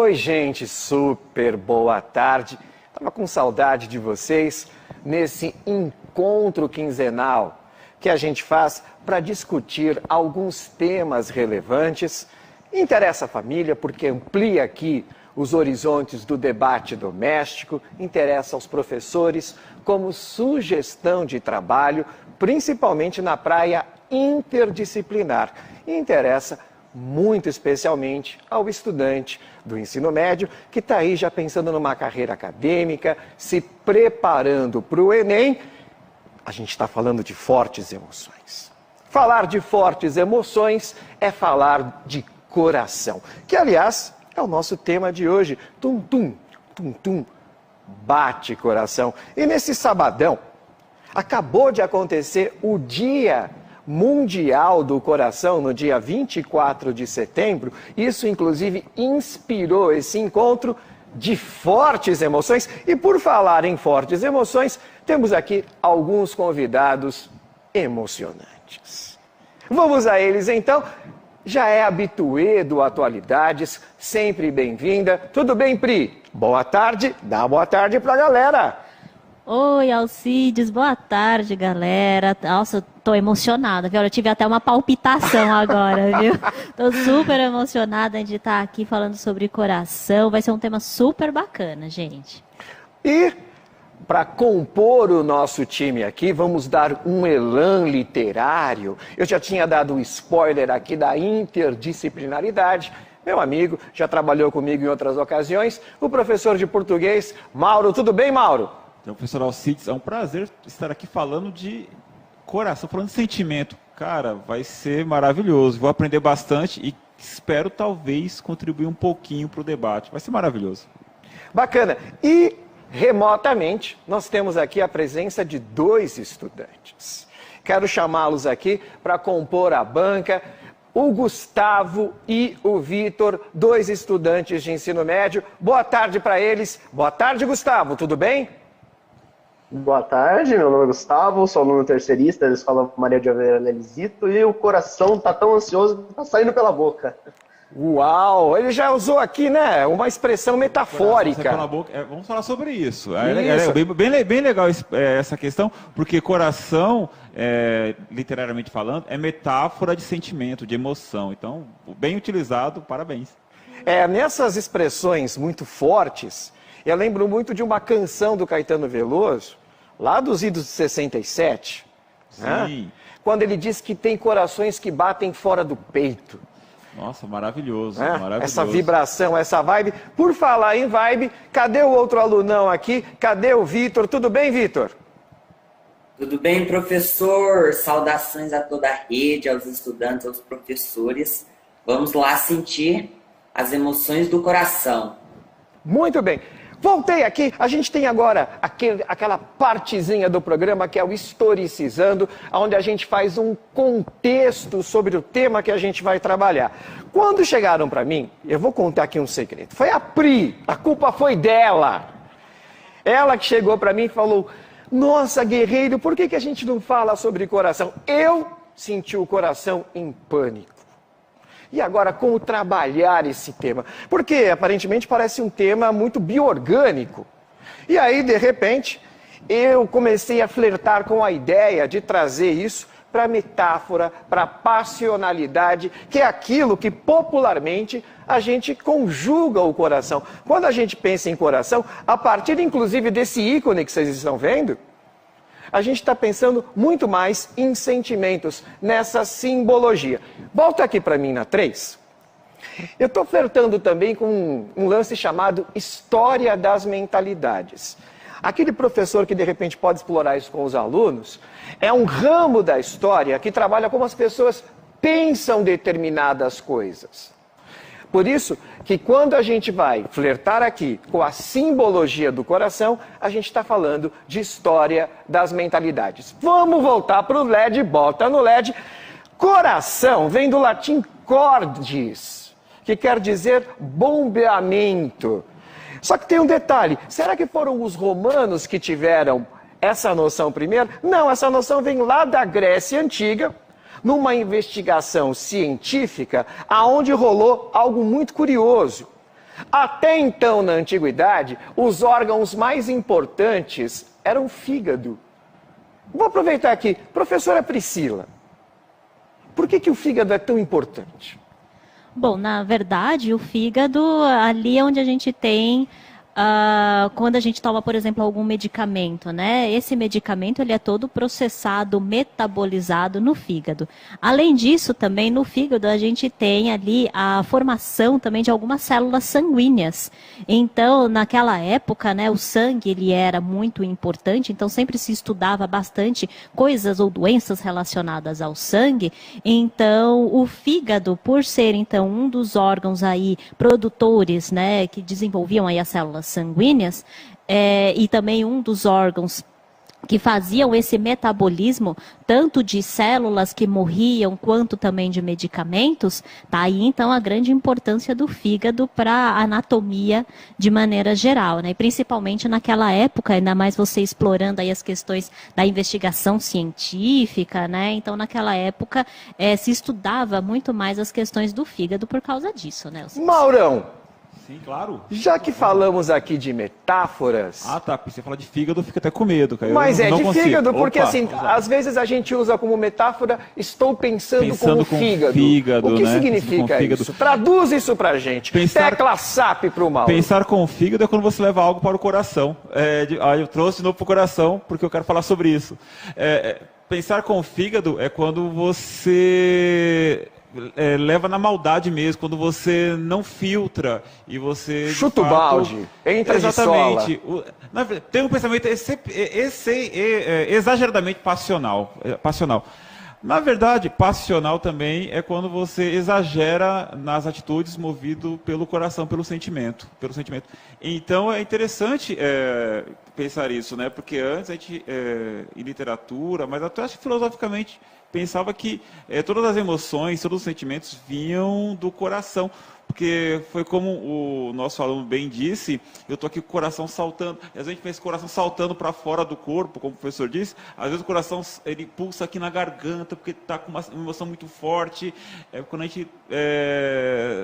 Oi, gente, super boa tarde. Tava com saudade de vocês nesse encontro quinzenal que a gente faz para discutir alguns temas relevantes. Interessa a família porque amplia aqui os horizontes do debate doméstico, interessa aos professores como sugestão de trabalho, principalmente na praia interdisciplinar. E interessa muito especialmente ao estudante do ensino médio que está aí já pensando numa carreira acadêmica, se preparando para o Enem. A gente está falando de fortes emoções. Falar de fortes emoções é falar de coração, que aliás é o nosso tema de hoje. Tum, tum, tum, tum, bate coração. E nesse sabadão, acabou de acontecer o Dia Mundial do Coração, no dia 24 de setembro. Isso, inclusive, inspirou esse encontro de fortes emoções. E por falar em fortes emoções, temos aqui alguns convidados emocionantes. Vamos a eles, então. Já é habituê do Atualidades, sempre bem-vinda. Tudo bem, Pri? Boa tarde, dá boa tarde pra galera. Oi, Alcides, boa tarde, galera. Nossa, eu tô emocionada, viu? Eu tive até uma palpitação agora, viu? Tô super emocionada de estar aqui falando sobre coração. Vai ser um tema super bacana, gente. E para compor o nosso time aqui, vamos dar um elan literário. Eu já tinha dado um spoiler aqui da interdisciplinaridade. Meu amigo, já trabalhou comigo em outras ocasiões, o professor de português, Mauro. Tudo bem, Mauro? Então, professor Alcides, é um prazer estar aqui falando de coração, falando de sentimento. Cara, vai ser maravilhoso. Vou aprender bastante e espero talvez contribuir um pouquinho para o debate. Vai ser maravilhoso. Bacana. E remotamente, nós temos aqui a presença de dois estudantes. Quero chamá-los aqui para compor a banca. O Gustavo e o Vitor, dois estudantes de ensino médio. Boa tarde para eles. Boa tarde, Gustavo. Tudo bem? Boa tarde, meu nome é Gustavo, sou aluno terceirista da Escola Maria de Oliveira Lelisito e o coração tá tão ansioso que tá saindo pela boca. Uau, ele já usou aqui, né, uma expressão metafórica. Pela boca. Vamos falar sobre isso. Bem legal essa questão, porque coração, literariamente falando, é metáfora de sentimento, de emoção. Então, bem utilizado, parabéns. Nessas expressões muito fortes, eu lembro muito de uma canção do Caetano Veloso, lá dos idos de 67, né? Quando ele diz que tem corações que batem fora do peito. Nossa, maravilhoso, maravilhoso. Essa vibração, essa vibe. Por falar em vibe, cadê o outro alunão aqui? Cadê o Vitor? Tudo bem, Vitor? Tudo bem, professor? Saudações a toda a rede, aos estudantes, aos professores. Vamos lá sentir as emoções do coração. Muito bem. Voltei aqui, a gente tem agora aquela partezinha do programa que é o Historicizando, onde a gente faz um contexto sobre o tema que a gente vai trabalhar. Quando chegaram para mim, eu vou contar aqui um segredo, foi a Pri, a culpa foi dela. Ela que chegou para mim e falou, nossa, guerreiro, por que a gente não fala sobre coração? Eu senti o coração em pânico. E agora, como trabalhar esse tema? Porque, aparentemente, parece um tema muito bioorgânico. E aí, de repente, eu comecei a flertar com a ideia de trazer isso para a metáfora, para a passionalidade, que é aquilo que, popularmente, a gente conjuga o coração. Quando a gente pensa em coração, a partir, inclusive, desse ícone que vocês estão vendo, a gente está pensando muito mais em sentimentos, nessa simbologia. Volta aqui para mim na 3. Eu estou flertando também com um lance chamado História das Mentalidades. Aquele professor que de repente pode explorar isso com os alunos, é um ramo da história que trabalha como as pessoas pensam determinadas coisas. Por isso que quando a gente vai flertar aqui com a simbologia do coração, a gente está falando de história das mentalidades. Vamos voltar para o LED, bota no LED. Coração vem do latim cordis, que quer dizer bombeamento. Só que tem um detalhe, será que foram os romanos que tiveram essa noção primeiro? Não, essa noção vem lá da Grécia Antiga, numa investigação científica, aonde rolou algo muito curioso. Até então, na antiguidade, os órgãos mais importantes eram o fígado. Vou aproveitar aqui. Professora Priscila, por que o fígado é tão importante? Bom, na verdade, o fígado, ali é onde a gente tem, quando a gente toma, por exemplo, algum medicamento, né? Esse medicamento, ele é todo processado, metabolizado no fígado. Além disso, também no fígado, a gente tem ali a formação também de algumas células sanguíneas. Então, naquela época, né, o sangue, ele era muito importante, então sempre se estudava bastante coisas ou doenças relacionadas ao sangue. Então, o fígado, por ser, então, um dos órgãos aí produtores, né, que desenvolviam aí as células sanguíneas, e também um dos órgãos que faziam esse metabolismo, tanto de células que morriam, quanto também de medicamentos, tá aí então a grande importância do fígado para a anatomia de maneira geral, né? E principalmente naquela época, ainda mais você explorando aí as questões da investigação científica, né? Então naquela época se estudava muito mais as questões do fígado por causa disso, né? Maurão, Sim, claro. já que falamos aqui de metáforas... Ah, tá. Você fala de fígado, eu fico até com medo, cara. Mas eu não de consigo. fígado, porque Opa, assim, às vezes a gente usa como metáfora, estou pensando Pensando com com fígado. fígado, O que né? significa Com fígado. isso? Traduz isso pra gente. Pensar- Tecla SAP pro Mauro. Pensar com o fígado é quando você leva algo para o coração. Eu trouxe de novo para o coração, porque eu quero falar sobre isso. Pensar com o fígado é quando você leva na maldade mesmo, quando você não filtra e você... de Chuta o fato, balde, entra de sola. Exatamente. Tem um pensamento exageradamente passional. Na verdade, passional também é quando você exagera nas atitudes movido pelo coração, pelo sentimento. Então é interessante pensar isso, né? Porque antes a gente, em literatura, mas até acho que filosoficamente, pensava que todas as emoções, todos os sentimentos vinham do coração. Porque foi como o nosso aluno bem disse, eu estou aqui com o coração saltando. Às vezes a gente pensa o coração saltando para fora do corpo, como o professor disse. Às vezes o coração ele pulsa aqui na garganta, porque está com uma emoção muito forte. Quando a gente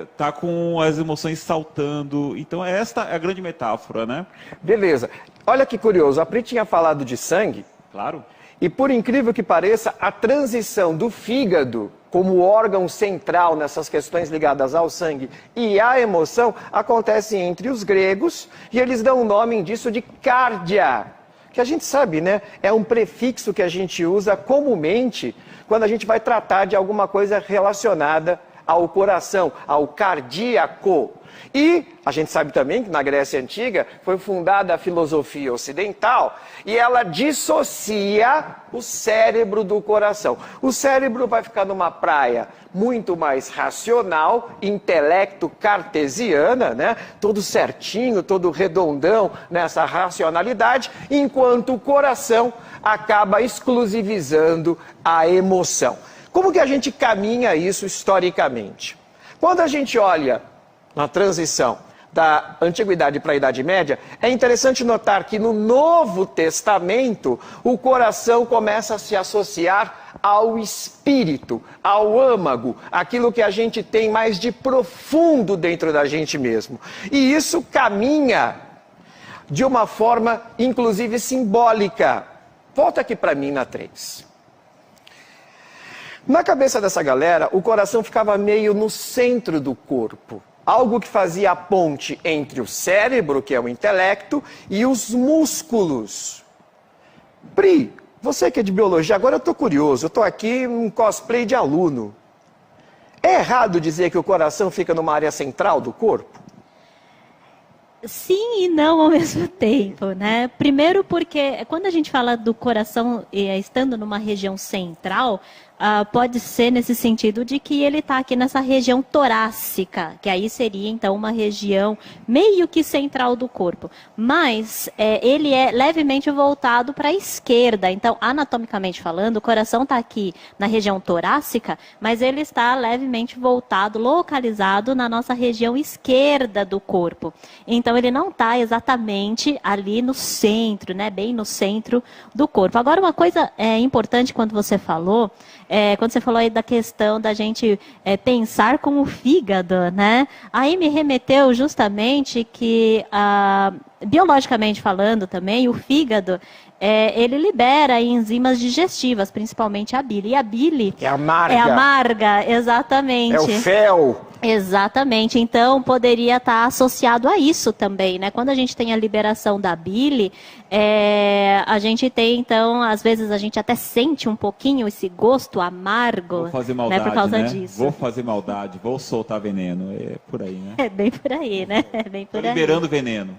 está com as emoções saltando. Então esta é a grande metáfora, né? Beleza. Olha que curioso, a Pri tinha falado de sangue. Claro. E por incrível que pareça, a transição do fígado como órgão central nessas questões ligadas ao sangue e à emoção acontece entre os gregos e eles dão o nome disso de cardia, que a gente sabe, né? É um prefixo que a gente usa comumente quando a gente vai tratar de alguma coisa relacionada ao coração, ao cardíaco. E a gente sabe também que na Grécia Antiga foi fundada a filosofia ocidental e ela dissocia o cérebro do coração. O cérebro vai ficar numa praia muito mais racional, intelecto cartesiana, né? Todo certinho, todo redondão nessa racionalidade, enquanto o coração acaba exclusivizando a emoção. Como que a gente caminha isso historicamente? Quando a gente olha na transição da Antiguidade para a Idade Média, é interessante notar que no Novo Testamento, o coração começa a se associar ao espírito, ao âmago, aquilo que a gente tem mais de profundo dentro da gente mesmo. E isso caminha de uma forma, inclusive, simbólica. Volta aqui para mim na 3. Na cabeça dessa galera, o coração ficava meio no centro do corpo. Algo que fazia a ponte entre o cérebro, que é o intelecto, e os músculos. Pri, você que é de biologia, agora eu estou curioso, eu estou aqui num cosplay de aluno. É errado dizer que o coração fica numa área central do corpo? Sim e não ao mesmo tempo, né? Primeiro porque quando a gente fala do coração estando numa região central, pode ser nesse sentido de que ele está aqui nessa região torácica, que aí seria então uma região meio que central do corpo. Mas ele é levemente voltado para a esquerda, então anatomicamente falando, o coração está aqui na região torácica, mas ele está levemente voltado, localizado na nossa região esquerda do corpo. Então ele não está exatamente ali no centro, né, bem no centro do corpo. Agora uma coisa importante quando você falou, quando você falou aí da questão da gente pensar com o fígado, né? Aí me remeteu justamente que, biologicamente falando também, o fígado, ele libera enzimas digestivas, principalmente a bile. E a bile é amarga. É amarga, exatamente. É o fel. Exatamente. Então, poderia estar associado a isso também, né? Quando a gente tem a liberação da bile, a gente tem, então, às vezes a gente até sente um pouquinho esse gosto amargo. Vou fazer maldade, né? Por causa né? disso. Vou fazer maldade, vou soltar veneno. É por aí, né? É bem por aí, né? É bem por Tô aí. liberando veneno.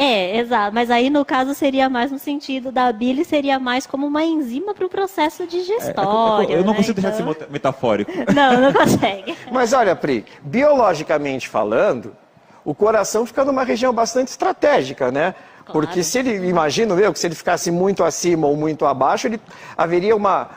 Exato. Mas aí, no caso, seria mais no sentido da bile, seria mais como uma enzima para o processo digestório. Eu não né? consigo deixar de ser metafórico. Não consegue. Mas olha, Pri, biologicamente falando, o coração fica numa região bastante estratégica, né? Claro. Porque se ele, imagino eu, que se ele ficasse muito acima ou muito abaixo, haveria uma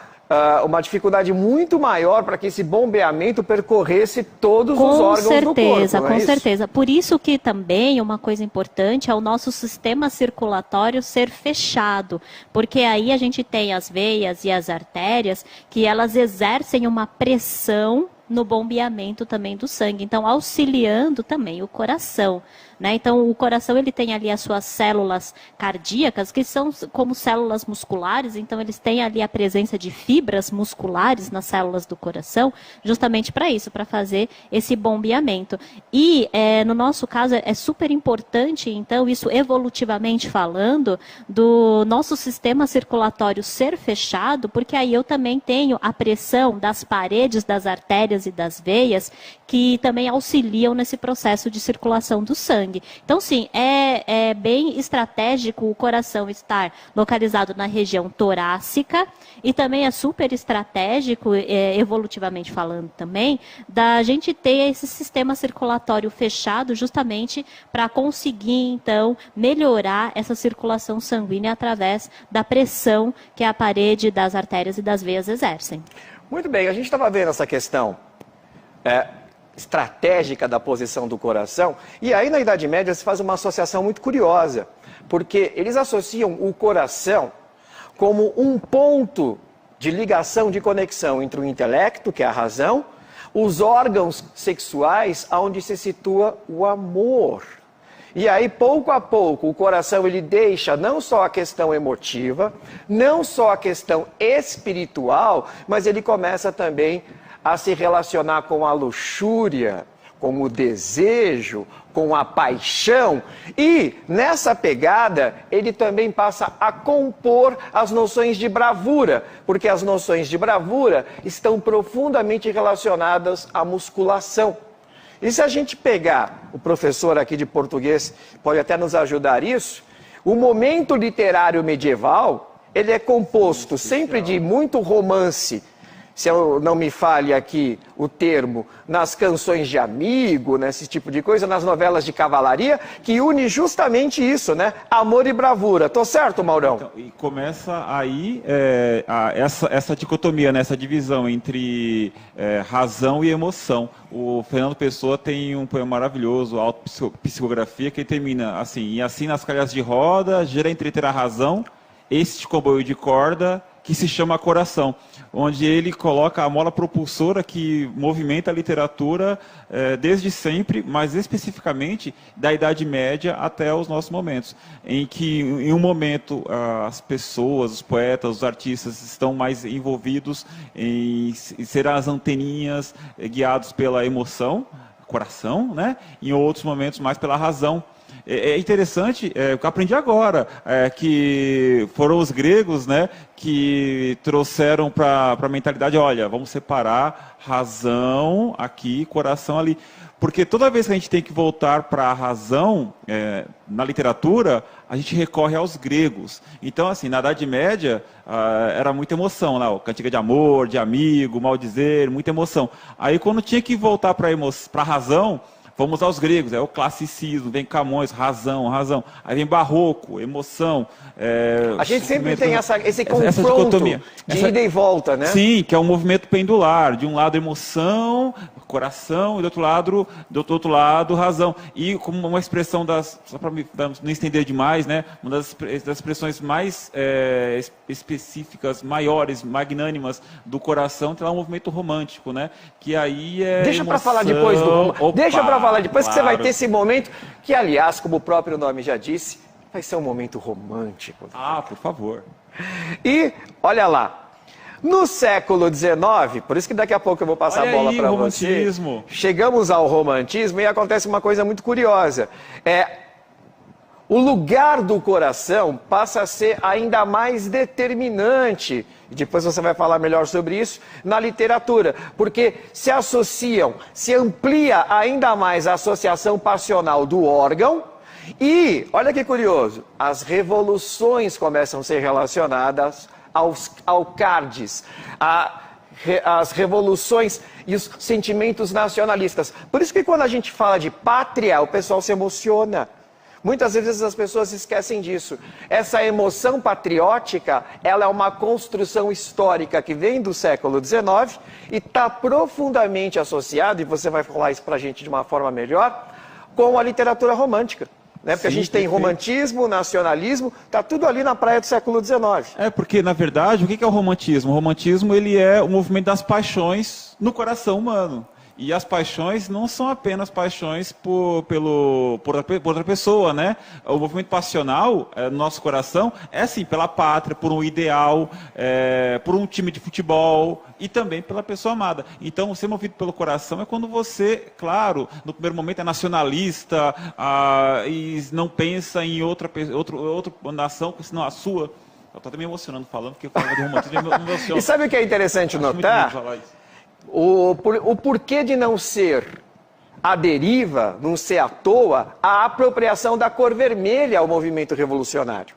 dificuldade muito maior para que esse bombeamento percorresse todos os órgãos do corpo. Com certeza. Por isso que também uma coisa importante é o nosso sistema circulatório ser fechado, porque aí a gente tem as veias e as artérias que elas exercem uma pressão no bombeamento também do sangue, então auxiliando também o coração. Né? Então, o coração ele tem ali as suas células cardíacas, que são como células musculares, então eles têm ali a presença de fibras musculares nas células do coração, justamente para isso, para fazer esse bombeamento. E, no nosso caso, é super importante, então, isso evolutivamente falando, do nosso sistema circulatório ser fechado, porque aí eu também tenho a pressão das paredes das artérias e das veias, que também auxiliam nesse processo de circulação do sangue. Então, sim, é bem estratégico o coração estar localizado na região torácica e também é super estratégico, evolutivamente falando também, da gente ter esse sistema circulatório fechado justamente para conseguir, então, melhorar essa circulação sanguínea através da pressão que a parede das artérias e das veias exercem. Muito bem, a gente estava vendo essa questão estratégica da posição do coração, e aí na Idade Média se faz uma associação muito curiosa, porque eles associam o coração como um ponto de ligação, de conexão entre o intelecto, que é a razão, os órgãos sexuais, onde se situa o amor. E aí, pouco a pouco, o coração ele deixa não só a questão emotiva, não só a questão espiritual, mas ele começa também a se relacionar com a luxúria, com o desejo, com a paixão. E, nessa pegada, ele também passa a compor as noções de bravura, porque as noções de bravura estão profundamente relacionadas à musculação. E se a gente pegar, o professor aqui de português pode até nos ajudar isso, o momento literário medieval, ele é composto sempre de muito romance, se eu não me falhe aqui o termo, nas canções de amigo, nesse tipo de coisa, nas novelas de cavalaria, que une justamente isso, né? Amor e bravura. Tô certo, Maurão? Então, e começa aí essa dicotomia, né? Essa divisão entre razão e emoção. O Fernando Pessoa tem um poema maravilhoso, Autopsicografia, que termina assim: e assim nas calhas de roda, gira entreter a razão, este comboio de corda que se chama coração, onde ele coloca a mola propulsora que movimenta a literatura desde sempre, mas especificamente da Idade Média até os nossos momentos, em que em um momento as pessoas, os poetas, os artistas estão mais envolvidos em ser as anteninhas guiados pela emoção, coração, né? Em outros momentos mais pela razão. É interessante, o que eu aprendi agora, que foram os gregos, né, que trouxeram para a mentalidade, olha, vamos separar razão aqui, coração ali. Porque toda vez que a gente tem que voltar para a razão, na literatura, a gente recorre aos gregos. Então, assim, na Idade Média, era muita emoção, né? Cantiga de amor, de amigo, maldizer, muita emoção. Aí, quando tinha que voltar para a razão, vamos aos gregos, é o classicismo, vem Camões, razão. Aí vem barroco, emoção. A gente sempre tem esse confronto de ida e volta, né? Sim, que é um movimento pendular. De um lado emoção, coração, e do outro lado, razão. E como uma expressão só para não estender demais, né? Uma das expressões mais específicas, maiores, magnânimas do coração, tem lá um movimento romântico, né? Que aí é Deixa para falar depois do romântico. Deixa para falar depois, claro. Que você vai ter esse momento, que aliás, como o próprio nome já disse, vai ser um momento romântico. Ah, por favor. E, olha lá, no século XIX, por isso que daqui a pouco eu vou passar a bola para você. Romantismo. Chegamos ao romantismo e acontece uma coisa muito curiosa. O lugar do coração passa a ser ainda mais determinante, e depois você vai falar melhor sobre isso, na literatura, porque se amplia ainda mais a associação passional do órgão, e, olha que curioso, as revoluções começam a ser relacionadas ao cardis, as revoluções e os sentimentos nacionalistas. Por isso que quando a gente fala de pátria, o pessoal se emociona. Muitas vezes as pessoas esquecem disso. Essa emoção patriótica, ela é uma construção histórica que vem do século XIX e está profundamente associada, e você vai falar isso para a gente de uma forma melhor, com a literatura romântica. Né? Porque a gente tem romantismo, nacionalismo, está tudo ali na praia do século XIX. Porque, na verdade, o que é o romantismo? O romantismo ele é o movimento das paixões no coração humano. E as paixões não são apenas paixões por outra pessoa, né? O movimento passional no nosso coração é sim pela pátria, por um ideal, por um time de futebol e também pela pessoa amada. Então, ser movido pelo coração é quando você, claro, no primeiro momento é nacionalista e não pensa em outra nação, senão a sua. Eu estou até me emocionando falando, porque eu falo do romantismo me emociona. E sabe o que é interessante notar? O porquê de não ser a deriva, não ser à toa, a apropriação da cor vermelha ao movimento revolucionário.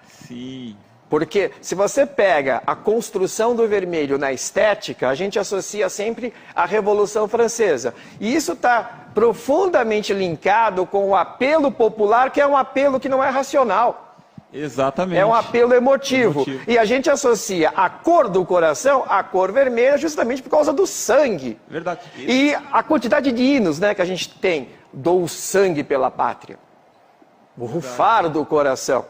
Sim. Porque se você pega a construção do vermelho na estética, a gente associa sempre à Revolução Francesa. E isso está profundamente linkado com o apelo popular, que é um apelo que não é racional. Exatamente. É um apelo emotivo. E a gente associa a cor do coração à cor vermelha justamente por causa do sangue. Verdade. E a quantidade de hinos, né, que a gente tem. Dou sangue pela pátria. O rufar do coração.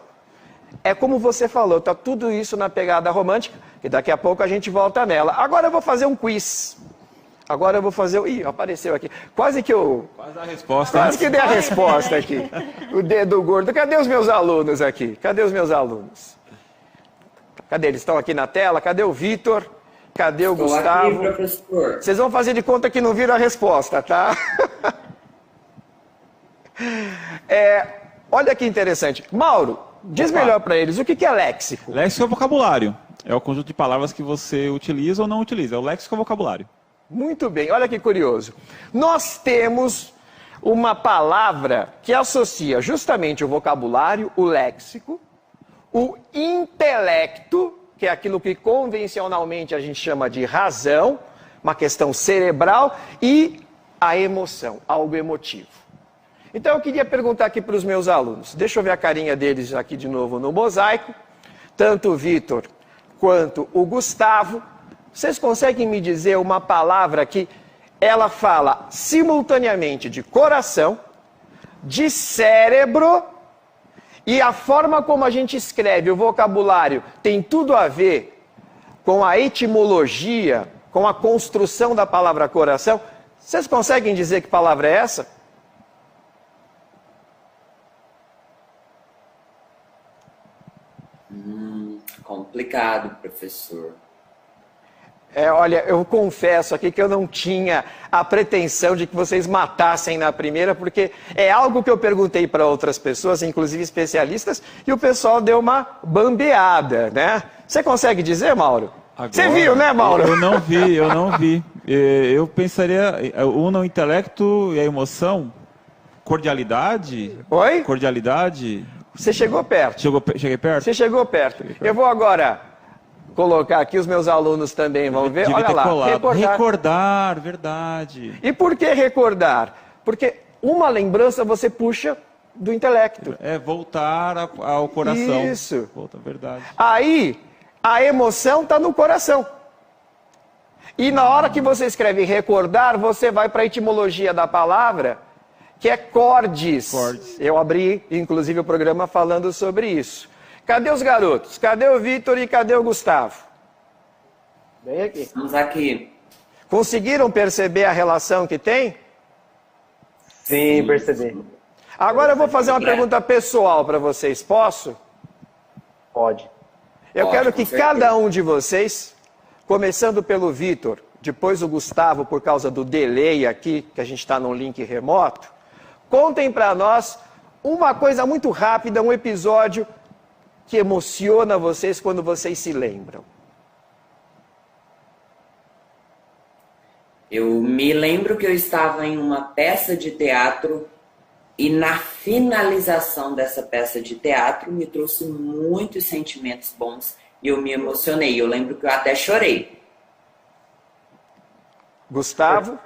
É como você falou, tá tudo isso na pegada romântica, e daqui a pouco a gente volta nela. Agora eu vou fazer um quiz. Agora eu vou fazer... Ih, apareceu aqui. Quase a resposta. Quase que dei a resposta aqui. O dedo gordo. Cadê os meus alunos aqui? Cadê os meus alunos? Cadê? Eles estão aqui na tela. Cadê o Vitor? Cadê o Gustavo? Aqui, professor. Vocês vão fazer de conta que não viram a resposta, tá? Olha que interessante. Mauro, diz melhor para eles, o que é léxico? Léxico é o vocabulário. É o conjunto de palavras que você utiliza ou não utiliza. O léxico é o vocabulário. Muito bem, olha que curioso. Nós temos uma palavra que associa justamente o vocabulário, o léxico, o intelecto, que é aquilo que convencionalmente a gente chama de razão, uma questão cerebral, e a emoção, algo emotivo. Então eu queria perguntar aqui para os meus alunos, deixa eu ver a carinha deles aqui de novo no mosaico, tanto o Vitor quanto o Gustavo. Vocês conseguem me dizer uma palavra que ela fala simultaneamente de coração, de cérebro, e a forma como a gente escreve o vocabulário tem tudo a ver com a etimologia, com a construção da palavra coração? Vocês conseguem dizer que palavra é essa? Complicado, professor. Olha, eu confesso aqui que eu não tinha a pretensão de que vocês matassem na primeira, porque é algo que eu perguntei para outras pessoas, inclusive especialistas, e o pessoal deu uma bambeada, né? Você consegue dizer, Mauro? Agora, você viu, né, Mauro? Eu não vi. Eu pensaria, une o intelecto e a emoção, cordialidade. Oi? Cordialidade. Você chegou perto. Cheguei perto? Você chegou perto. Eu vou agora colocar aqui, os meus alunos também vão ver. Olha lá, recordar, verdade. E por que recordar? Porque uma lembrança você puxa do intelecto. É voltar ao coração. Isso. Volta, verdade. Aí, a emoção está no coração. E na hora que você escreve recordar, você vai para a etimologia da palavra, que é cordes. Eu abri, inclusive, o programa falando sobre isso. Cadê os garotos? Cadê o Vitor e cadê o Gustavo? Bem aqui. Estamos aqui. Conseguiram perceber a relação que tem? Sim, percebi. Agora eu vou fazer uma pergunta pessoal para vocês. Posso? Pode. Eu Pode, quero com que certeza. cada um de vocês, começando pelo Vitor, depois o Gustavo, por causa do delay aqui, que a gente está num link remoto, contem para nós uma coisa muito rápida, um episódio que emociona vocês quando vocês se lembram. Eu me lembro que eu estava em uma peça de teatro e na finalização dessa peça de teatro me trouxe muitos sentimentos bons e eu me emocionei. Eu lembro que eu até chorei. Gustavo?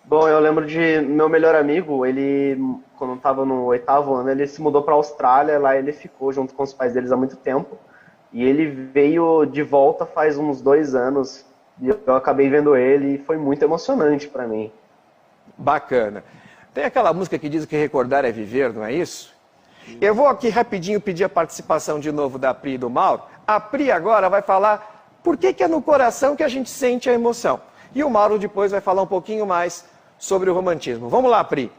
Bom, eu lembro de meu melhor amigo, ele, quando estava no 8º ano, ele se mudou para a Austrália, lá ele ficou junto com os pais deles há muito tempo. E ele veio de volta faz uns 2 anos, e eu acabei vendo ele e foi muito emocionante para mim. Bacana. Tem aquela música que diz que recordar é viver, não é isso? Eu vou aqui rapidinho pedir a participação de novo da Pri e do Mauro. A Pri agora vai falar por que é no coração que a gente sente a emoção. E o Mauro depois vai falar um pouquinho mais sobre o romantismo. Vamos lá, Pri.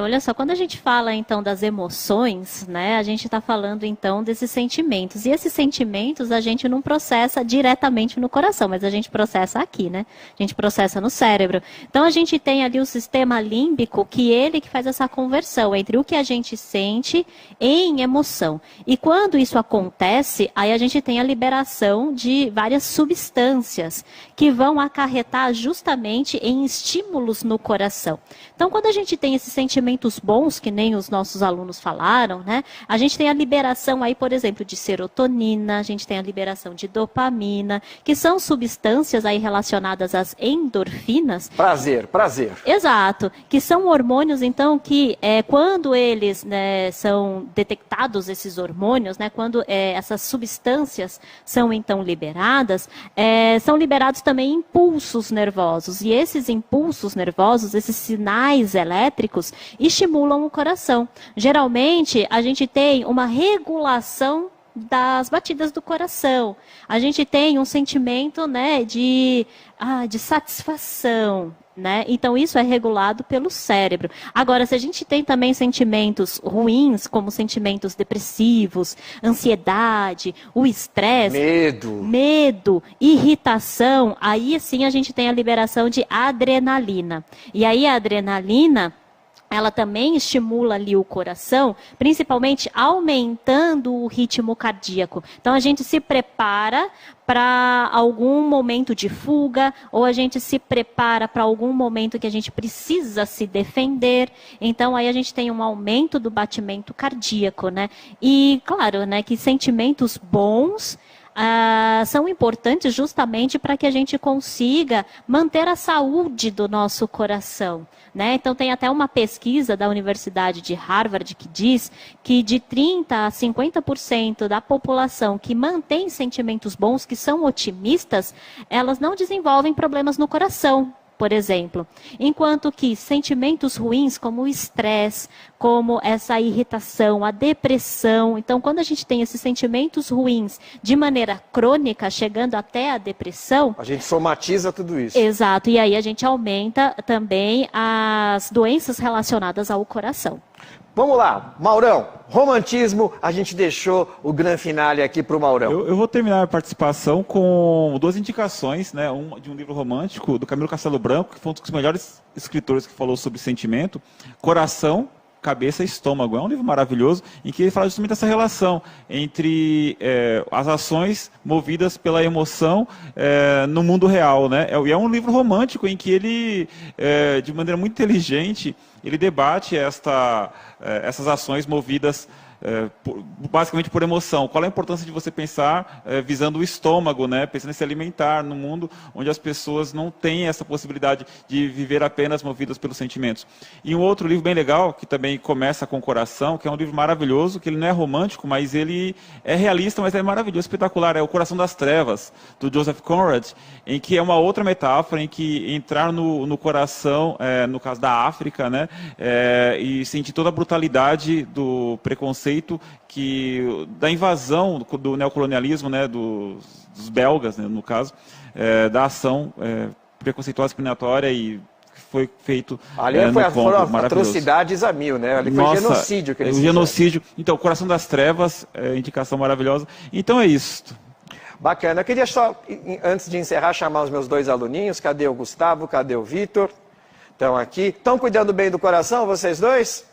Olha só, quando a gente fala então das emoções, né, a gente está falando então desses sentimentos. E esses sentimentos a gente não processa diretamente no coração, mas a gente processa aqui, né? A gente processa no cérebro. Então a gente tem ali o sistema límbico, que faz essa conversão entre o que a gente sente em emoção. E quando isso acontece, aí a gente tem a liberação de várias substâncias que vão acarretar justamente em estímulos no coração. Então quando a gente tem esses sentimentos bons, que nem os nossos alunos falaram, né? A gente tem a liberação aí, por exemplo, de serotonina, a gente tem a liberação de dopamina, que são substâncias aí relacionadas às endorfinas. Prazer, prazer. Exato, que são hormônios, então, que quando eles, né, são detectados, esses hormônios, né, quando essas substâncias são, então, liberadas, são liberados também impulsos nervosos. E esses impulsos nervosos, esses sinais elétricos, estimulam o coração. Geralmente, a gente tem uma regulação das batidas do coração. A gente tem um sentimento, né, de satisfação, né? Então, isso é regulado pelo cérebro. Agora, se a gente tem também sentimentos ruins, como sentimentos depressivos, ansiedade, o estresse, medo, irritação, aí sim a gente tem a liberação de adrenalina. E aí a adrenalina, ela também estimula ali o coração, principalmente aumentando o ritmo cardíaco. Então, a gente se prepara para algum momento de fuga, ou a gente se prepara para algum momento que a gente precisa se defender. Então, aí a gente tem um aumento do batimento cardíaco, né? E, claro, né, que sentimentos bons são importantes justamente para que a gente consiga manter a saúde do nosso coração, né? Então tem até uma pesquisa da Universidade de Harvard que diz que de 30% a 50% da população que mantém sentimentos bons, que são otimistas, elas não desenvolvem problemas no coração, por exemplo. Enquanto que sentimentos ruins, como o estresse, como essa irritação, a depressão. Então, quando a gente tem esses sentimentos ruins de maneira crônica, chegando até a depressão... A gente somatiza tudo isso. Exato. E aí a gente aumenta também as doenças relacionadas ao coração. Vamos lá, Maurão, romantismo, a gente deixou o grande finale aqui para o Maurão. Eu vou terminar a participação com 2 indicações, né? De um livro romântico do Camilo Castelo Branco, que foi um dos melhores escritores que falou sobre sentimento, Coração, Cabeça e Estômago. É um livro maravilhoso em que ele fala justamente dessa relação entre as ações movidas pela emoção no mundo real, né? E é um livro romântico em que ele, de maneira muito inteligente, ele debate essas ações movidas basicamente por emoção. Qual é a importância de você pensar visando o estômago, né? Pensando em se alimentar num mundo onde as pessoas não têm essa possibilidade de viver apenas movidas pelos sentimentos. E um outro livro bem legal, que também começa com o coração, que é um livro maravilhoso, que ele não é romântico, mas ele é realista, mas é maravilhoso, espetacular, é O Coração das Trevas, do Joseph Conrad, em que é uma outra metáfora, em que entrar no coração, no caso da África, né, e sentir toda a brutalidade do preconceito, da invasão do neocolonialismo, né, dos belgas, né, no caso, da ação preconceituosa, discriminatória e foi feito ali foram atrocidades a mil, né? Ali foi genocídio que eles fizeram. Genocídio. Então, Coração das Trevas, indicação maravilhosa. Então é isso. Bacana. Eu queria só, antes de encerrar, chamar os meus 2 aluninhos. Cadê o Gustavo? Cadê o Vitor? Estão aqui. Estão cuidando bem do coração, vocês dois?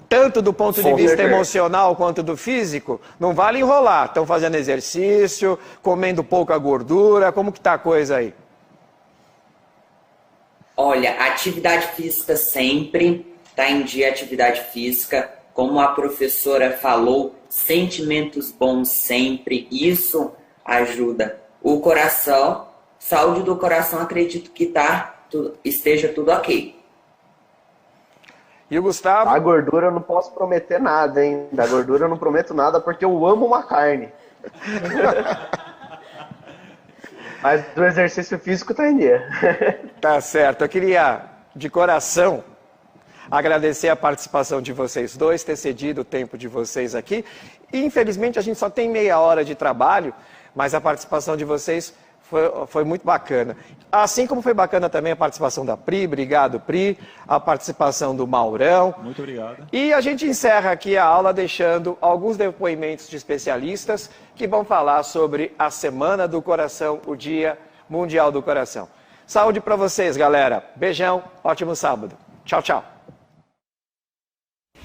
Tanto do ponto de vista emocional quanto do físico? Não vale enrolar. Estão fazendo exercício, comendo pouca gordura. Como que tá a coisa aí? Olha, atividade física sempre, tá em dia atividade física. Como a professora falou, sentimentos bons sempre, isso ajuda. O coração, saúde do coração, acredito que esteja tudo ok. E o Gustavo? Da gordura eu não posso prometer nada, hein? Da gordura eu não prometo nada porque eu amo uma carne. Mas do exercício físico tá em dia. Tá certo. Eu queria, de coração, agradecer a participação de vocês dois, ter cedido o tempo de vocês aqui. E, infelizmente, a gente só tem meia hora de trabalho, mas a participação de vocês foi muito bacana. Assim como foi bacana também a participação da Pri, obrigado, Pri, a participação do Maurão. Muito obrigado. E a gente encerra aqui a aula deixando alguns depoimentos de especialistas que vão falar sobre a Semana do Coração, o Dia Mundial do Coração. Saúde para vocês, galera. Beijão, ótimo sábado. Tchau, tchau.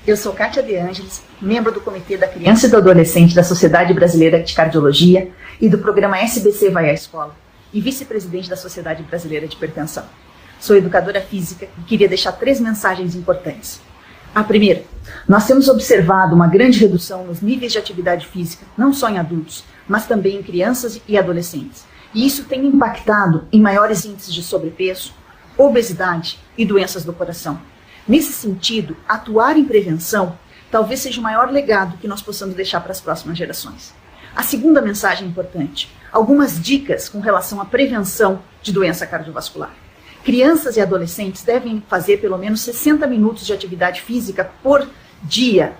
Eu sou Kátia De Ângeles, membro do Comitê da Criança e do Adolescente da Sociedade Brasileira de Cardiologia e do programa SBC Vai à Escola e vice-presidente da Sociedade Brasileira de Hipertensão. Sou educadora física e queria deixar 3 mensagens importantes. A primeira, nós temos observado uma grande redução nos níveis de atividade física, não só em adultos, mas também em crianças e adolescentes. E isso tem impactado em maiores índices de sobrepeso, obesidade e doenças do coração. Nesse sentido, atuar em prevenção talvez seja o maior legado que nós possamos deixar para as próximas gerações. A segunda mensagem importante, algumas dicas com relação à prevenção de doença cardiovascular. Crianças e adolescentes devem fazer pelo menos 60 minutos de atividade física por dia.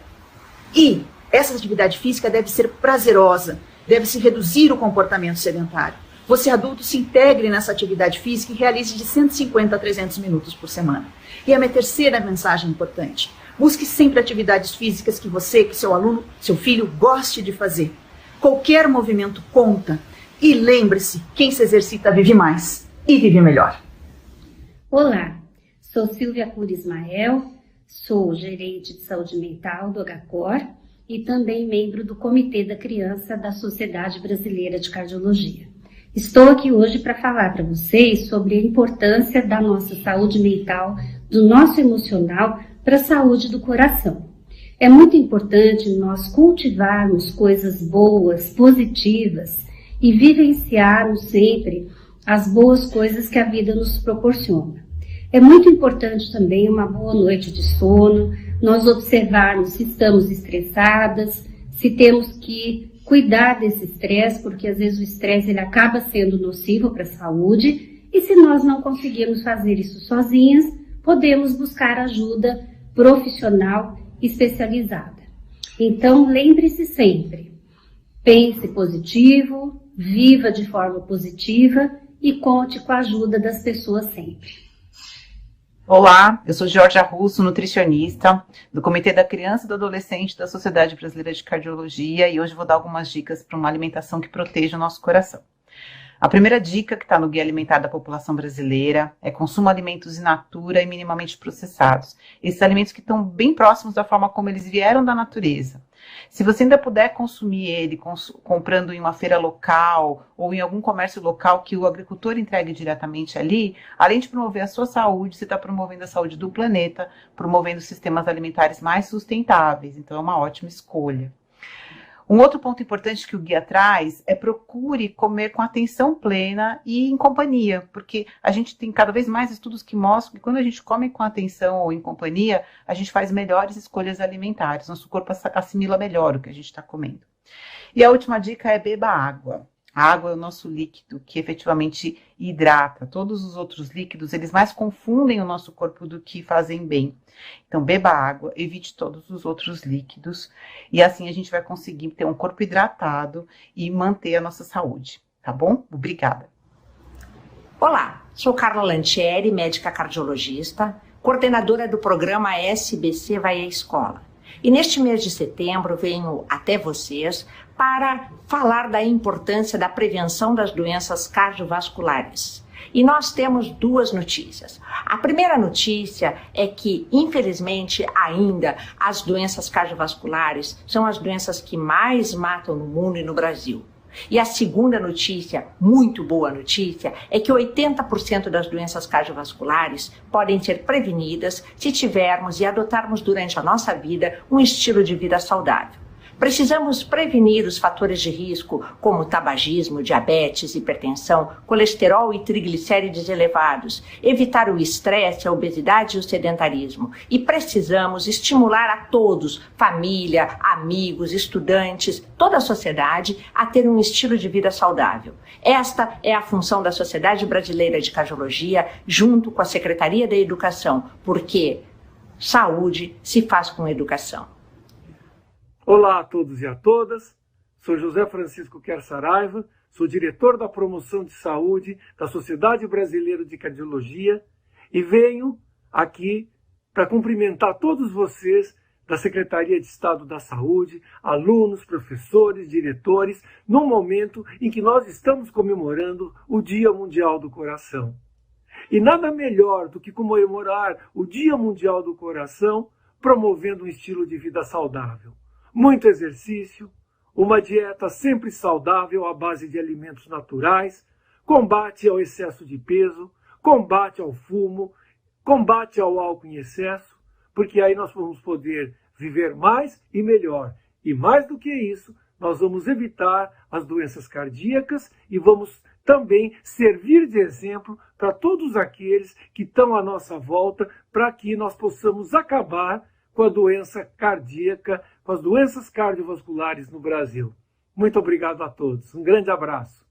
E essa atividade física deve ser prazerosa, deve-se reduzir o comportamento sedentário. Você adulto se integre nessa atividade física e realize de 150 a 300 minutos por semana. E a minha terceira mensagem importante, busque sempre atividades físicas que você, que seu aluno, seu filho goste de fazer. Qualquer movimento conta. E lembre-se, quem se exercita vive mais e vive melhor. Olá, sou Silvia Cura Ismael, sou gerente de saúde mental do HCOR e também membro do Comitê da Criança da Sociedade Brasileira de Cardiologia. Estou aqui hoje para falar para vocês sobre a importância da nossa saúde mental, do nosso emocional para a saúde do coração. É muito importante nós cultivarmos coisas boas, positivas e vivenciarmos sempre as boas coisas que a vida nos proporciona. É muito importante também uma boa noite de sono, nós observarmos se estamos estressadas, se temos que cuidar desse estresse, porque às vezes o estresse ele acaba sendo nocivo para a saúde, e se nós não conseguirmos fazer isso sozinhas, podemos buscar ajuda profissional especializada. Então, lembre-se sempre, pense positivo, viva de forma positiva e conte com a ajuda das pessoas sempre. Olá, eu sou Georgia Russo, nutricionista do Comitê da Criança e do Adolescente da Sociedade Brasileira de Cardiologia e hoje vou dar algumas dicas para uma alimentação que proteja o nosso coração. A primeira dica que está no Guia Alimentar da População Brasileira é consuma alimentos in natura e minimamente processados. Esses alimentos que estão bem próximos da forma como eles vieram da natureza. Se você ainda puder consumir ele comprando em uma feira local ou em algum comércio local que o agricultor entregue diretamente ali, além de promover a sua saúde, você está promovendo a saúde do planeta, promovendo sistemas alimentares mais sustentáveis. Então é uma ótima escolha. Um outro ponto importante que o guia traz é procure comer com atenção plena e em companhia, porque a gente tem cada vez mais estudos que mostram que quando a gente come com atenção ou em companhia, a gente faz melhores escolhas alimentares, nosso corpo assimila melhor o que a gente está comendo. E a última dica é beba água. A água é o nosso líquido que efetivamente hidrata. Todos os outros líquidos, eles mais confundem o nosso corpo do que fazem bem. Então, beba água, evite todos os outros líquidos e assim a gente vai conseguir ter um corpo hidratado e manter a nossa saúde, tá bom? Obrigada. Olá, sou Carla Lantieri, médica cardiologista, coordenadora do programa SBC Vai à Escola. E neste mês de setembro venho até vocês para falar da importância da prevenção das doenças cardiovasculares. E nós temos duas notícias. A primeira notícia é que, infelizmente, ainda as doenças cardiovasculares são as doenças que mais matam no mundo e no Brasil. E a segunda notícia, muito boa notícia, é que 80% das doenças cardiovasculares podem ser prevenidas se tivermos e adotarmos durante a nossa vida um estilo de vida saudável. Precisamos prevenir os fatores de risco, como tabagismo, diabetes, hipertensão, colesterol e triglicérides elevados, evitar o estresse, a obesidade e o sedentarismo. E precisamos estimular a todos, família, amigos, estudantes, toda a sociedade, a ter um estilo de vida saudável. Esta é a função da Sociedade Brasileira de Cardiologia, junto com a Secretaria da Educação, porque saúde se faz com educação. Olá a todos e a todas, sou José Francisco Quer Saraiva, sou diretor da Promoção de Saúde da Sociedade Brasileira de Cardiologia e venho aqui para cumprimentar todos vocês da Secretaria de Estado da Saúde, alunos, professores, diretores, num momento em que nós estamos comemorando o Dia Mundial do Coração. E nada melhor do que comemorar o Dia Mundial do Coração promovendo um estilo de vida saudável. Muito exercício, uma dieta sempre saudável à base de alimentos naturais, combate ao excesso de peso, combate ao fumo, combate ao álcool em excesso, porque aí nós vamos poder viver mais e melhor. E mais do que isso, nós vamos evitar as doenças cardíacas e vamos também servir de exemplo para todos aqueles que estão à nossa volta, para que nós possamos acabar com a doença cardíaca, com as doenças cardiovasculares no Brasil. Muito obrigado a todos. Um grande abraço.